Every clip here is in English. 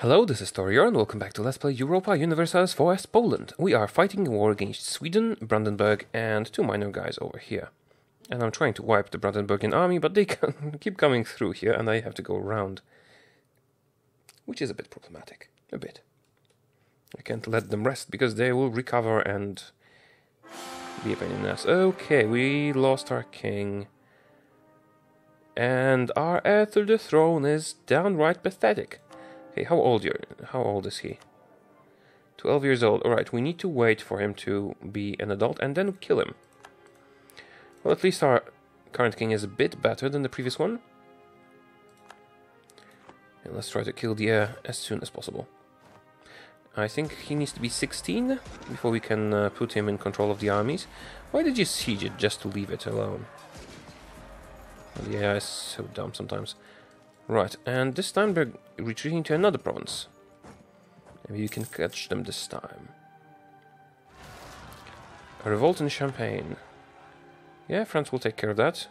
Hello, this is Taureor and welcome back to Let's Play Europa Universalis IV Poland. We are fighting a war against Sweden, Brandenburg and two minor guys over here. And I'm trying to wipe the Brandenburgian army, but they keep coming through here and I have to go around. Which is a bit problematic. A bit. I can't let them rest because they will recover and be a pain in the ass. Okay, we lost our king. And our heir to the throne is downright pathetic. Hey, how old is he? 12 years old. Alright, we need to wait for him to be an adult and then kill him. Well, at least our current king is a bit better than the previous one. And let's try to kill the heir as soon as possible. I think he needs to be 16 before we can put him in control of the armies. Why did you siege it just to leave it alone? Well, the AI is so dumb sometimes. Right, and this time they're retreating to another province. Maybe you can catch them this time. A revolt in Champagne. Yeah, France will take care of that.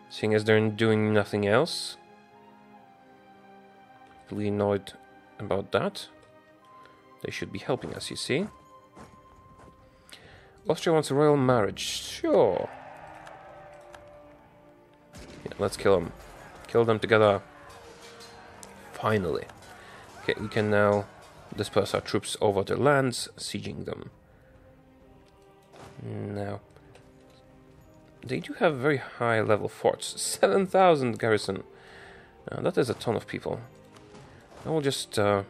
Seeing as they're doing nothing else. Really annoyed about that. They should be helping us, you see. Austria wants a royal marriage. Sure. Yeah, let's kill them. Kill them together. Finally. Okay, we can now disperse our troops over their lands, sieging them. Now, they do have very high level forts. 7,000 garrison. That is a ton of people. I will just... and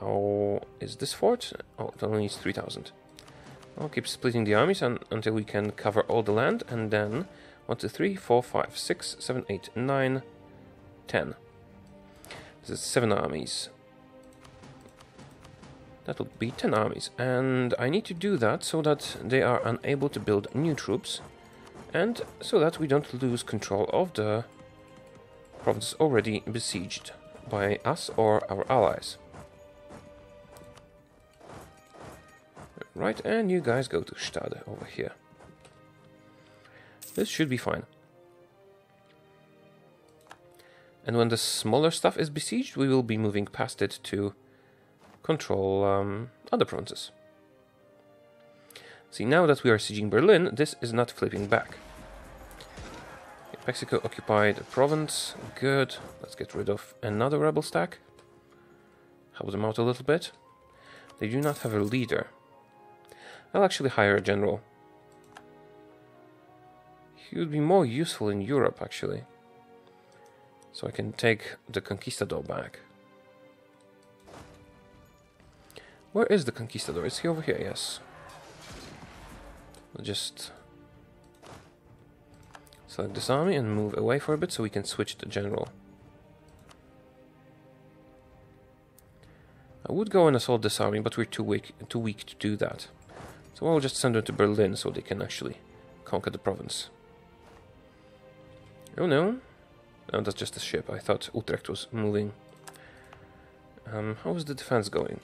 how is this fort? Oh, it only needs 3,000. I'll keep splitting the armies until we can cover all the land, and then 1, 2, 3, 4, 5, 6, 7, 8, 9, 10. This is 7 armies. That will be 10 armies, and I need to do that so that they are unable to build new troops, and so that we don't lose control of the provinces already besieged by us or our allies. Right, and you guys go to Stade over here. This should be fine. And when the smaller stuff is besieged, we will be moving past it to control other provinces. See, now that we are sieging Berlin, this is not flipping back. Okay, Mexico occupied a province. Good. Let's get rid of another rebel stack. Help them out a little bit. They do not have a leader. I'll actually hire a general. He would be more useful in Europe, actually. So I can take the conquistador back. Where is the conquistador? Is he over here? Yes. We'll just select this army and move away for a bit so we can switch the general. I would go and assault this army, but we're too weak to do that. So I'll just send them to Berlin so they can actually conquer the province. Oh no. Oh, that's just a ship. I thought Utrecht was moving. How is the defense going?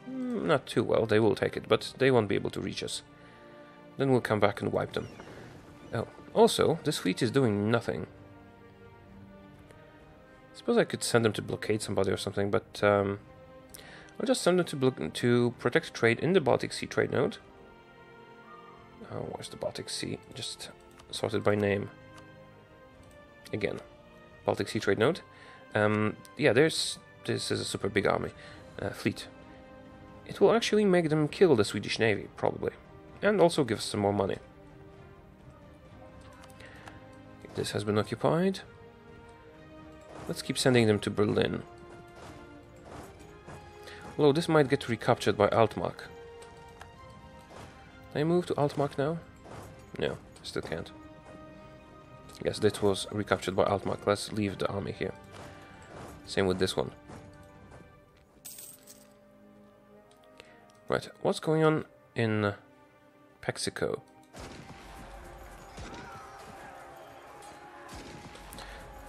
Not too well. They will take it, but they won't be able to reach us. Then we'll come back and wipe them. Oh, also, this fleet is doing nothing. I suppose I could send them to blockade somebody or something, but I'll just send them to protect trade in the Baltic Sea trade node. Oh, where's the Baltic Sea? Just sorted by name. Again. Baltic Sea trade node. Yeah, this is a super big army, fleet. It will actually make them kill the Swedish Navy, probably. And also give us some more money. This has been occupied. Let's keep sending them to Berlin. Although this might get recaptured by Altmark. Can I move to Altmark now? No, I still can't. Yes, that was recaptured by Altmark. Let's leave the army here. Same with this one. Right, what's going on in Mexico?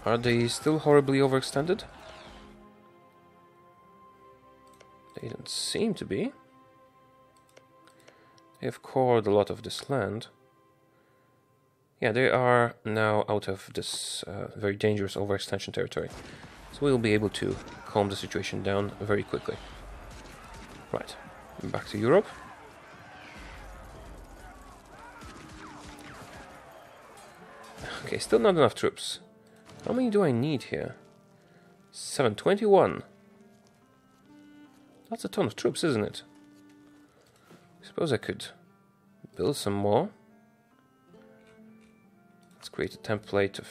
Are they still horribly overextended? They don't seem to be. They have cored a lot of this land. Yeah, they are now out of this very dangerous overextension territory. So we'll be able to calm the situation down very quickly. Right, back to Europe. Okay, still not enough troops. How many do I need here? 721. That's a ton of troops, isn't it? I suppose I could build some more. Let's create a template of,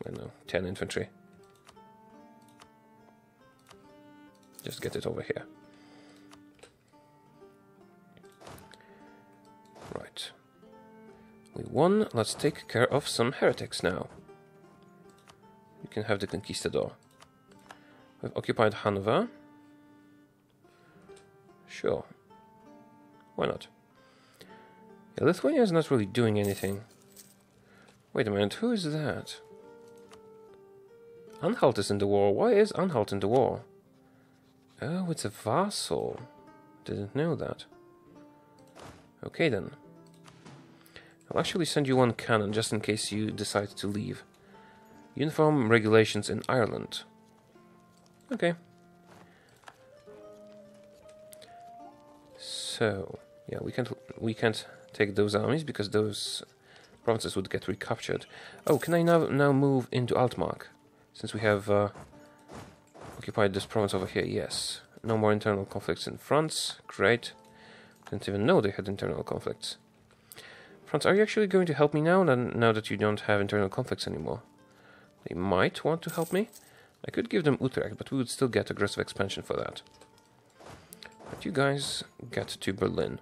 I don't know, 10 infantry. Just get it over here. Right. We won. Let's take care of some heretics now. You can have the conquistador. We've occupied Hanover. Sure. Why not? Yeah, Lithuania is not really doing anything. Wait a minute, who is that? Anhalt is in the war. Why is Anhalt in the war? Oh, it's a vassal. Didn't know that. Okay then. I'll actually send you one cannon just in case you decide to leave. Uniform regulations in Ireland. Okay. So, yeah, we can't take those armies because those provinces would get recaptured. Oh, can I now move into Altmark? Since we have occupied this province over here, yes. No more internal conflicts in France. Great. Didn't even know they had internal conflicts. France, are you actually going to help me now that you don't have internal conflicts anymore? They might want to help me. I could give them Utrecht, but we would still get aggressive expansion for that. But you guys get to Berlin.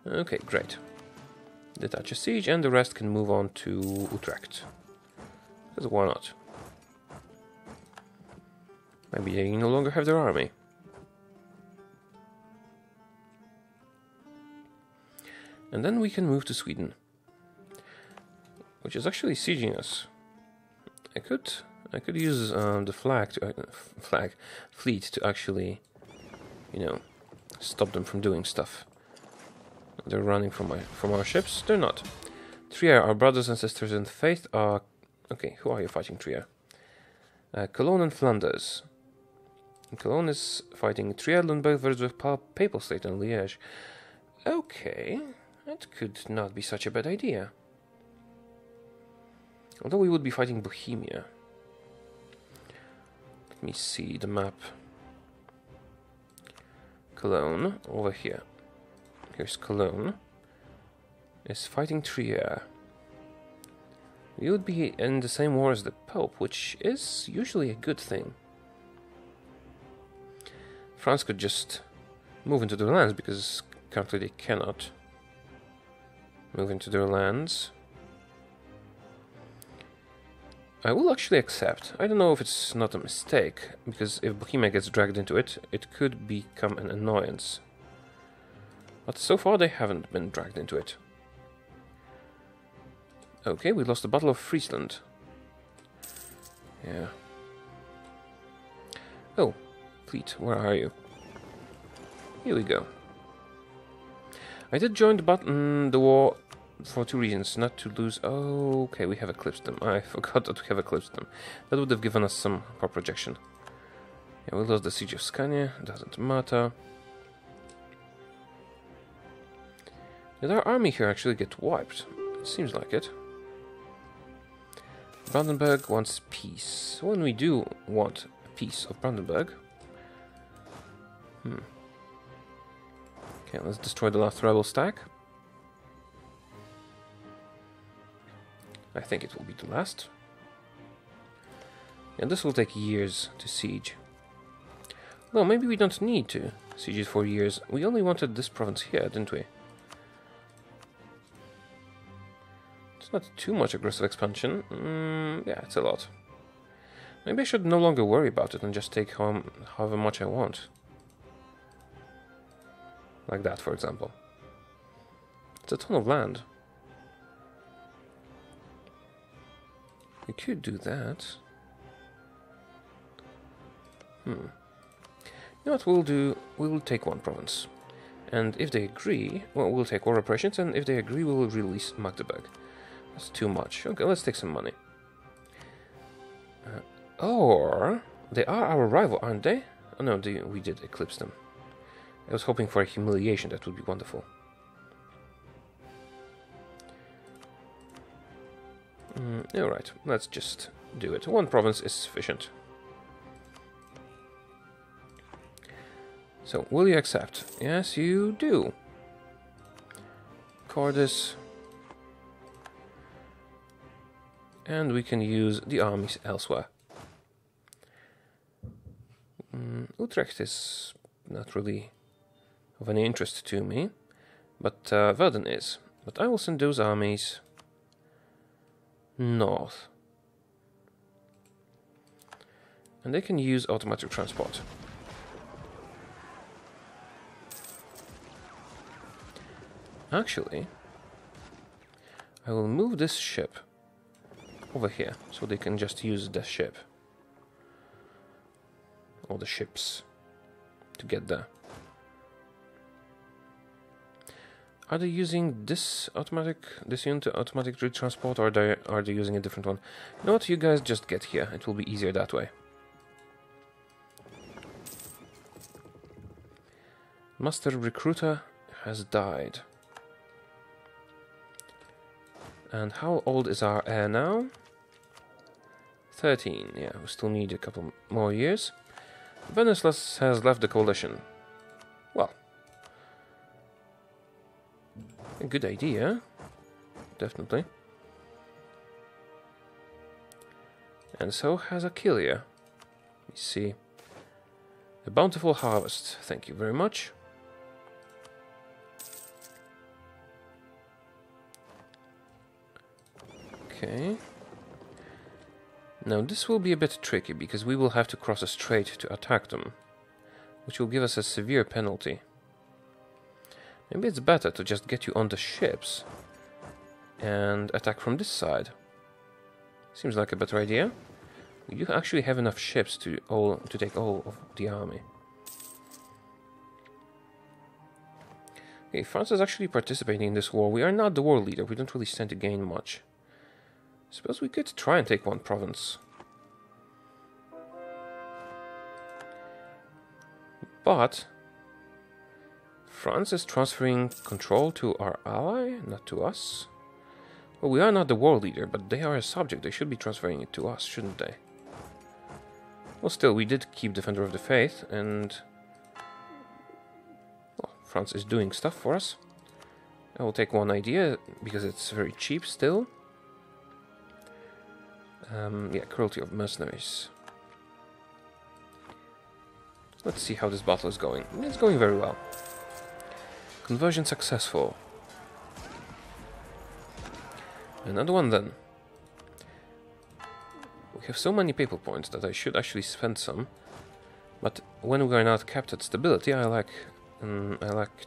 Okay, great. Detach a siege, and the rest can move on to Utrecht. Because why not? Maybe they no longer have their army. And then we can move to Sweden, which is actually sieging us. I could use the fleet to actually, you know, stop them from doing stuff. They're running from our ships. They're not. Trier, our brothers and sisters in faith, are okay. Who are you fighting, Trier? Cologne and Flanders. Cologne is fighting Trier, Lundberg, Würzburg, Papal State, and Liège. Okay, that could not be such a bad idea. Although we would be fighting Bohemia. Let me see the map. Cologne, over here. Here's Cologne. Is fighting Trier. We would be in the same war as the Pope, which is usually a good thing. France could just move into their lands, because currently they cannot move into their lands. I will actually accept. I don't know if it's not a mistake, because if Bohemia gets dragged into it, it could become an annoyance. But so far they haven't been dragged into it. Okay, we lost the Battle of Friesland. Yeah. Oh, fleet, where are you? Here we go. I did join the war for two reasons. Not to lose... Oh, okay, we have eclipsed them. I forgot that we have eclipsed them. That would have given us some power projection. Yeah, we lost the Siege of Scania. Doesn't matter. Did our army here actually get wiped? It seems like it. Brandenburg wants peace. When we do want a piece of Brandenburg... Okay, let's destroy the last rebel stack. I think it will be the last. And this will take years to siege. Well, maybe we don't need to siege it for years. We only wanted this province here, didn't we? It's not too much aggressive expansion. Yeah, it's a lot. Maybe I should no longer worry about it and just take home however much I want. Like that, for example. It's a ton of land. We could do that. You know what we'll do? We will take one province. And if they agree, well, we'll take war operations, and if they agree, we will release Magdeburg. That's too much. Okay, let's take some money. Or they are our rival, aren't they? Oh no, we did eclipse them. I was hoping for a humiliation. That would be wonderful. Alright, let's just do it. One province is sufficient. So, will you accept? Yes, you do. Cordis. And we can use the armies elsewhere. Utrecht is not really of any interest to me, but Verden is. But I will send those armies north. And they can use automatic transport. Actually, I will move this ship over here, so they can just use the ship. Or the ships to get there. Are they using this unit to automatic transport, or are they using a different one? You know what, you guys just get here. It will be easier that way. Master Recruiter has died. And how old is our heir now? 13, yeah, we still need a couple more years. Venezuela has left the coalition. Well, a good idea, definitely. And so has Aquilia. We see a bountiful harvest. Thank you very much. Okay. Now this will be a bit tricky, because we will have to cross a strait to attack them, which will give us a severe penalty. Maybe it's better to just get you on the ships and attack from this side. Seems like a better idea. We do actually have enough ships to take all of the army. Okay, France is actually participating in this war. We are not the war leader. We don't really stand to gain much. Suppose we could try and take one province. But France is transferring control to our ally, not to us. Well, we are not the war leader, but they are a subject. They should be transferring it to us, shouldn't they? Well, still, we did keep Defender of the Faith, and well, France is doing stuff for us. I will take one idea, because it's very cheap still. Yeah, cruelty of mercenaries. Let's see how this battle is going. It's going very well. Conversion successful. Another one then. We have so many papal points that I should actually spend some. But when we are not capped at stability, I like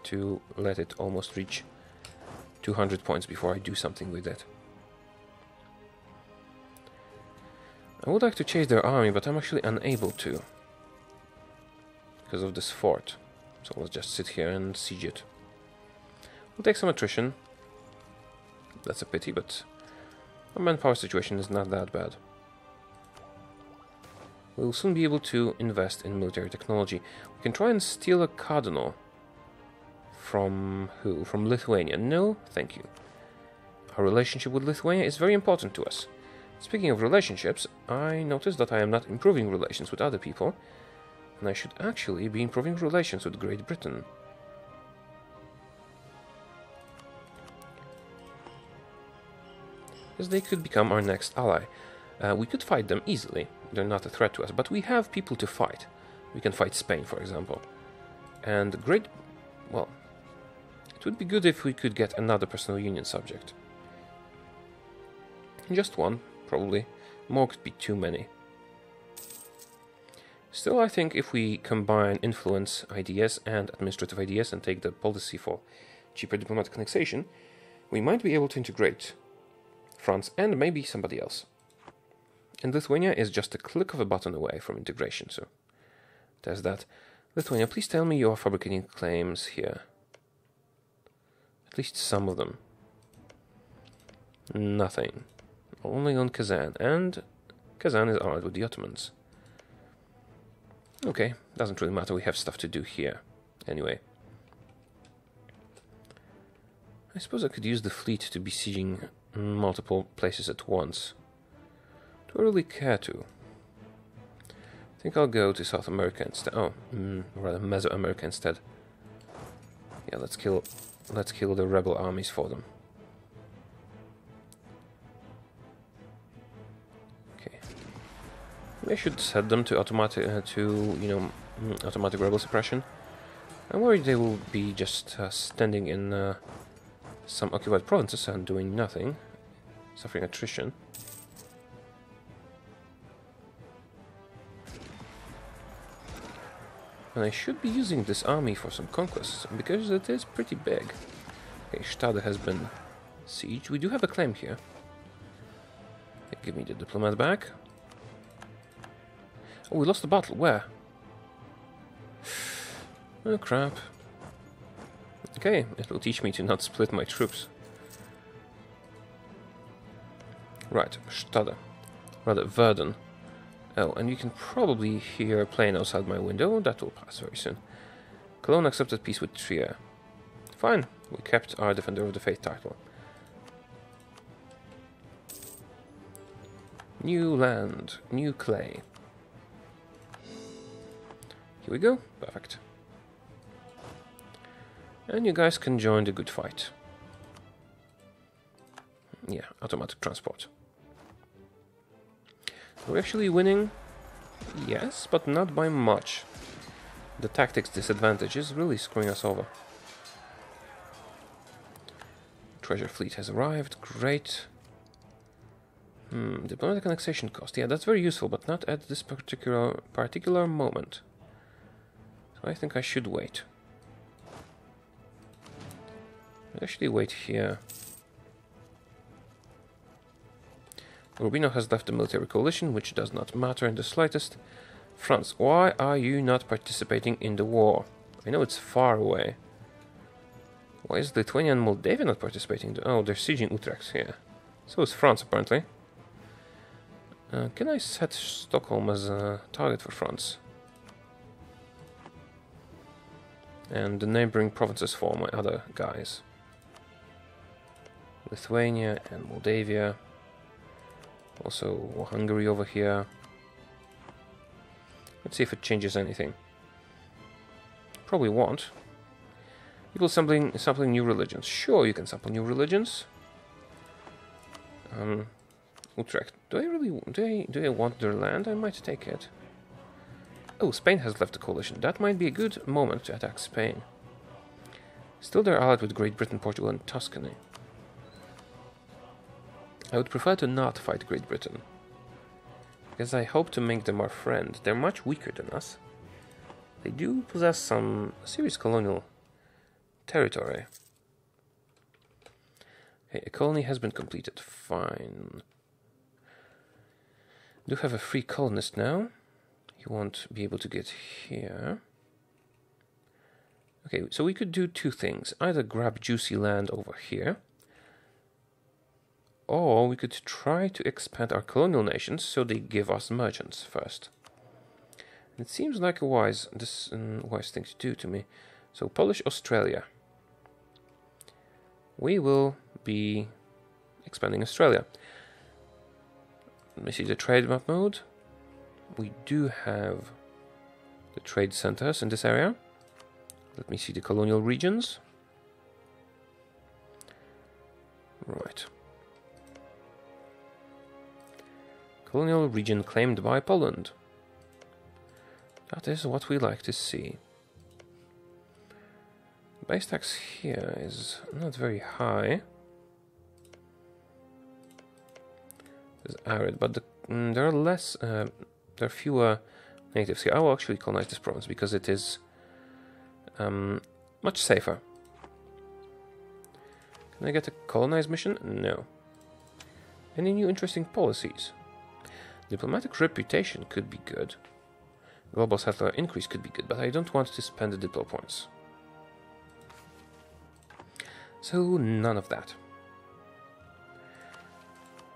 to let it almost reach 200 points before I do something with it. I would like to chase their army, but I'm actually unable to. Because of this fort. So let's just sit here and siege it. We'll take some attrition. That's a pity, but our manpower situation is not that bad. We'll soon be able to invest in military technology. We can try and steal a cardinal. From who? From Lithuania. No, thank you. Our relationship with Lithuania is very important to us. Speaking of relationships, I noticed that I am not improving relations with other people, and I should actually be improving relations with Great Britain. As they could become our next ally. We could fight them easily, they're not a threat to us, but we have people to fight. We can fight Spain, for example. And well, it would be good if we could get another personal union subject. Just one. Probably. More could be too many. Still, I think if we combine influence ideas and administrative ideas and take the policy for cheaper diplomatic annexation, we might be able to integrate France and maybe somebody else. And Lithuania is just a click of a button away from integration, so there's that. Lithuania, please tell me you are fabricating claims here. At least some of them. Nothing. Only on Kazan, and Kazan is allied with the Ottomans. Okay, doesn't really matter, we have stuff to do here. Anyway. I suppose I could use the fleet to be sieging multiple places at once. Do I really care to? I think I'll go to South America instead. Oh, rather Mesoamerica instead. Yeah, let's kill the rebel armies for them. Okay. Maybe I should set them to automatic automatic rebel suppression. I'm worried they will be just standing in some occupied provinces and doing nothing, suffering attrition. And I should be using this army for some conquests, because it is pretty big. Okay, Stade has been sieged. We do have a claim here. Okay, give me the diplomat back. Oh, we lost the battle. Where? Oh, crap. Okay, it will teach me to not split my troops. Right, Stade. Rather, Verden. Oh, and you can probably hear a plane outside my window. That will pass very soon. Cologne accepted peace with Trier. Fine, we kept our Defender of the Faith title. New land, new clay. Here we go, perfect. And you guys can join the good fight. Yeah, automatic transport. We're actually winning, yes, but not by much. The tactics disadvantage is really screwing us over. Treasure fleet has arrived, great. Diplomatic annexation cost, yeah, that's very useful, but not at this particular moment. So I think I should wait. I'll actually wait here. Urbino has left the military coalition, which does not matter in the slightest. France, why are you not participating in the war? I know it's far away. Why is Lithuania and Moldavia not participating? Oh, they're sieging Utrecht here. So is France, apparently. Can I set Stockholm as a target for France? And the neighboring provinces for my other guys. Lithuania and Moldavia. Also Hungary over here. Let's see if it changes anything. Probably won't. People sampling new religions. Sure, you can sample new religions. Utrecht. Do I want their land? I might take it. Oh, Spain has left the coalition. That might be a good moment to attack Spain. Still, they're allied with Great Britain, Portugal, and Tuscany. I would prefer to not fight Great Britain, because I hope to make them our friend. They're much weaker than us. They do possess some serious colonial territory. Okay, a colony has been completed. Fine. Do have a free colonist now. He won't be able to get here. Okay, so we could do two things. Either grab juicy land over here, or we could try to expand our colonial nations so they give us merchants first. It seems like a wise thing to do to me. So Polish Australia. We will be expanding Australia. Let me see the trade map mode. We do have the trade centers in this area. Let me see the colonial regions. Right. Colonial region claimed by Poland. That is what we like to see. Base tax here is not very high. It's arid, but there are fewer natives here. I will actually colonize this province because it is much safer. Can I get a colonize mission? No. Any new interesting policies? Diplomatic reputation could be good. Global settler increase could be good, but I don't want to spend the diplo points. So none of that.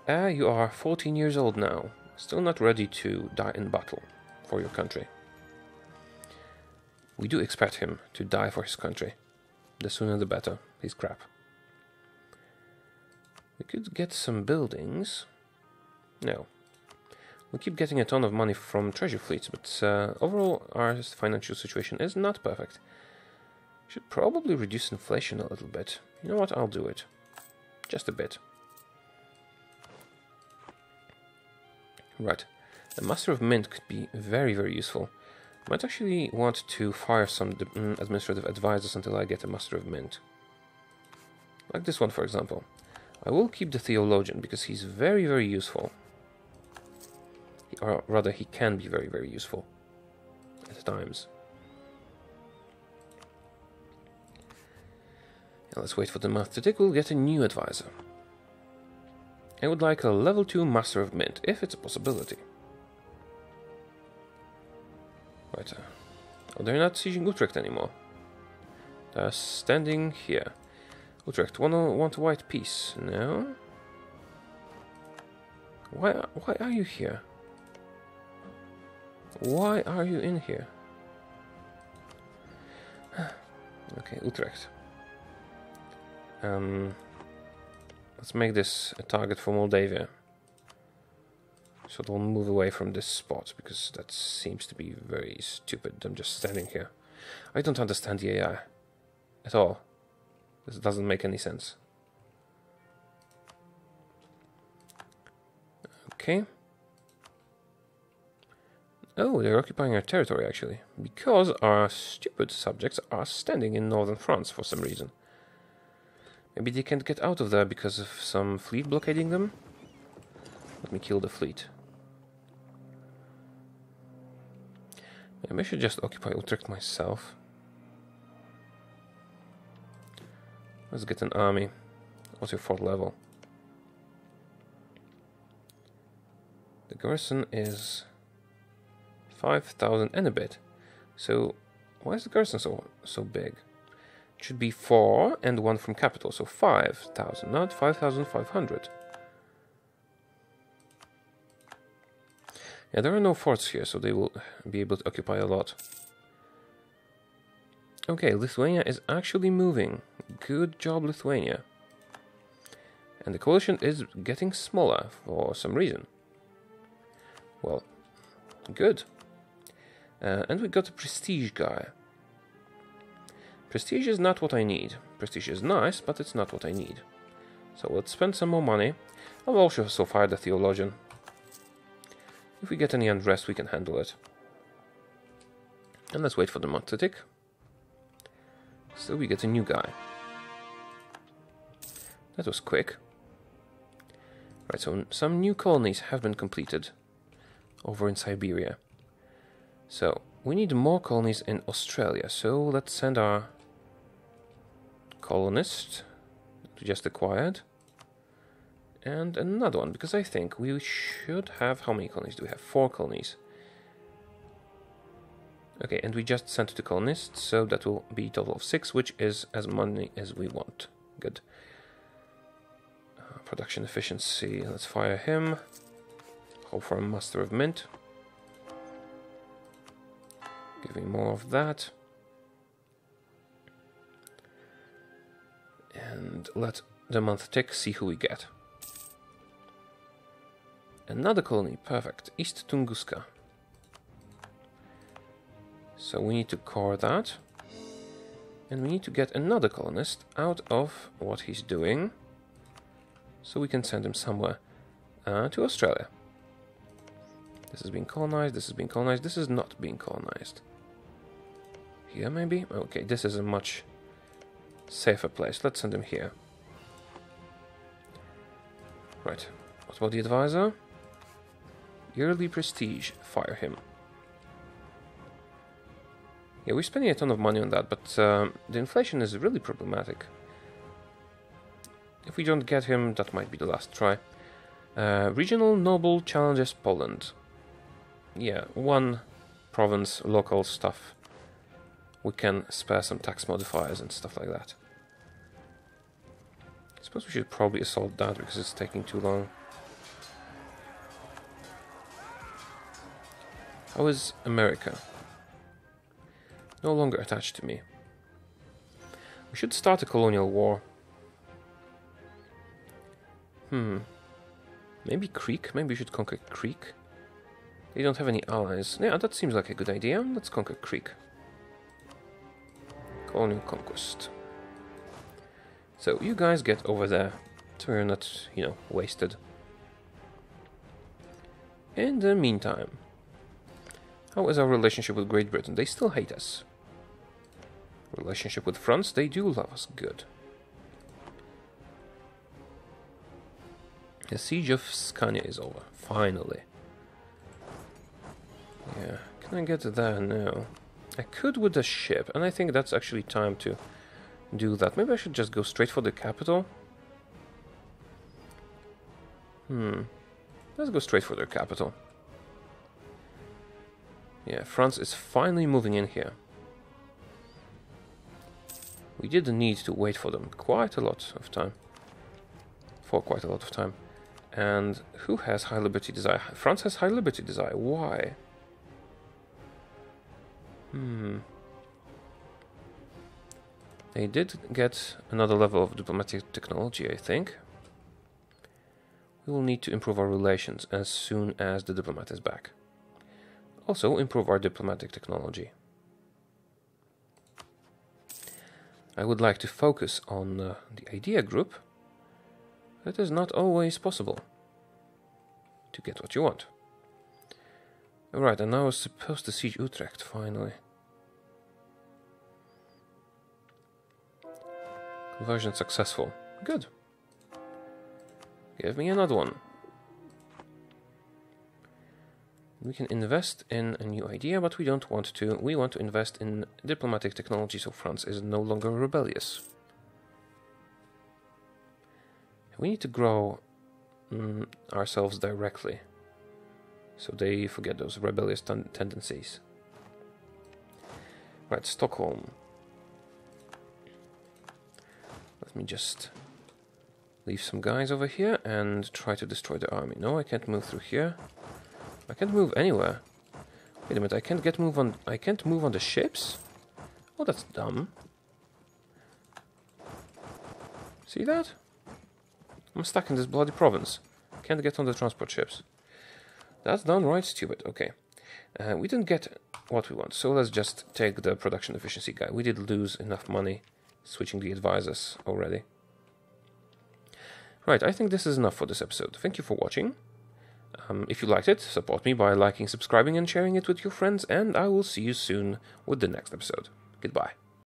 You are 14 years old now, still not ready to die in battle for your country. We do expect him to die for his country. The sooner the better. He's crap. We could get some buildings. No. We keep getting a ton of money from treasure fleets, but overall our financial situation is not perfect. Should probably reduce inflation a little bit. You know what? I'll do it. Just a bit. Right. A Master of Mint could be very, very useful. I might actually want to fire some administrative advisors until I get a Master of Mint. Like this one, for example. I will keep the Theologian because he's very, very useful. Or rather, he can be very, very useful at times. Now let's wait for the month to tick. We'll get a new advisor. I would like a level 2 Master of Mint, if it's a possibility. Right. Oh, they're not sieging Utrecht anymore. They're standing here. Utrecht, want a white peace? No? Why are you here? Why are you in here? Okay, Utrecht. Let's make this a target for Moldavia. So they'll move away from this spot, because that seems to be very stupid. I'm just standing here. I don't understand the AI at all. This doesn't make any sense. Okay. Oh, they're occupying our territory, actually. Because our stupid subjects are standing in northern France for some reason. Maybe they can't get out of there because of some fleet blockading them? Let me kill the fleet. Maybe I should just occupy Utrecht myself. Let's get an army. What's your fort level? The garrison is 5,000 and a bit. So why is the garrison so big? It should be 4 and 1 from capital, so 5,000, not 5,500. Yeah, there are no forts here, so they will be able to occupy a lot. Okay, Lithuania is actually moving. Good job, Lithuania. And the coalition is getting smaller for some reason. Well, good. And we got a prestige guy. Prestige is not what I need. Prestige is nice, but it's not what I need. So let's spend some more money. I'll also fire the Theologian. If we get any unrest, we can handle it. And let's wait for the month to tick. So we get a new guy. That was quick. Right, so some new colonies have been completed over in Siberia. So we need more colonies in Australia. So let's send our colonist we just acquired. And another one, because I think we should have... How many colonies do we have? 4 colonies. Okay, and we just sent 2 colonists, so that will be a total of 6, which is as many as we want. Good. Production efficiency, let's fire him. Hope for a Master of Mint. Give me more of that. And let the month tick, see who we get. Another colony, perfect. East Tunguska. So we need to core that. And we need to get another colonist out of what he's doing. So we can send him somewhere to Australia. This is being colonized, this is being colonized, this is not being colonized. Here maybe? Okay, this is a much safer place. Let's send him here. Right. What about the advisor? Yearly prestige. Fire him. Yeah, we're spending a ton of money on that, but the inflation is really problematic. If we don't get him, that might be the last try. Regional noble challenges Poland. Yeah, 1 province, local stuff. We can spare some tax modifiers and stuff like that. I suppose we should probably assault that because it's taking too long. How is America? No longer attached to me. We should start a colonial war. Maybe Creek? Maybe we should conquer Creek. They don't have any allies. Yeah, that seems like a good idea. Let's conquer Creek. Colonial conquest. So, you guys get over there. So you're not, you know, wasted. In the meantime, how is our relationship with Great Britain? They still hate us. Relationship with France? They do love us. Good. The siege of Scania is over. Finally. Yeah. Can I get there? No. I could with the ship, and I think that's actually time to do that. Maybe I should just go straight for the capital. Let's go straight for their capital. Yeah, France is finally moving in here. We did need to wait for them quite a lot of time. For quite a lot of time. And who has High Liberty Desire? France has High Liberty Desire. Why? They did get another level of diplomatic technology, I think. We will need to improve our relations as soon as the diplomat is back. Also, improve our diplomatic technology. I would like to focus on the idea group. That is not always possible to get what you want. Alright, and now we're supposed to siege Utrecht, finally. Conversion successful. Good. Give me another one. We can invest in a new idea, but we don't want to. We want to invest in diplomatic technology so France is no longer rebellious. We need to grow ourselves directly, so they forget those rebellious tendencies. Right, Stockholm. Let me just leave some guys over here and try to destroy the army. No, I can't move through here. I can't move anywhere. Wait a minute, I can't move on the ships? Oh, that's dumb. See that? I'm stuck in this bloody province. Can't get on the transport ships. That's downright stupid. Okay. We didn't get what we want, so let's just take the production efficiency guy. We did lose enough money switching the advisors already. Right, I think this is enough for this episode. Thank you for watching. If you liked it, support me by liking, subscribing, and sharing it with your friends, and I will see you soon with the next episode. Goodbye.